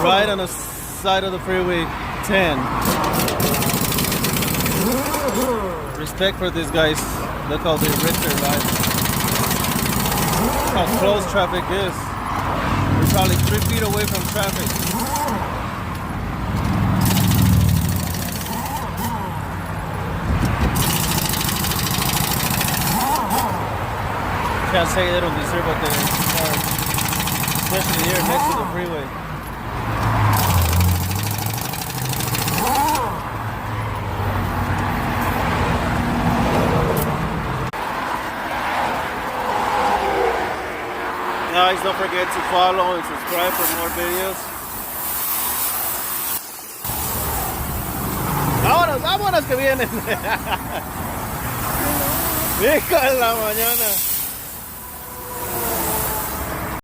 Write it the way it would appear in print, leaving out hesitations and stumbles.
right on the side of the freeway 10. Respect for these guys. Look how they risk their lives. How close traffic is. We're probably 3 feet away from traffic. Can't say they don't deserve what they are, especially here next to the freeway. Guys, don't forget to follow and subscribe for more videos. Vámonos, vámonos que vienen. Hijo de la mañana.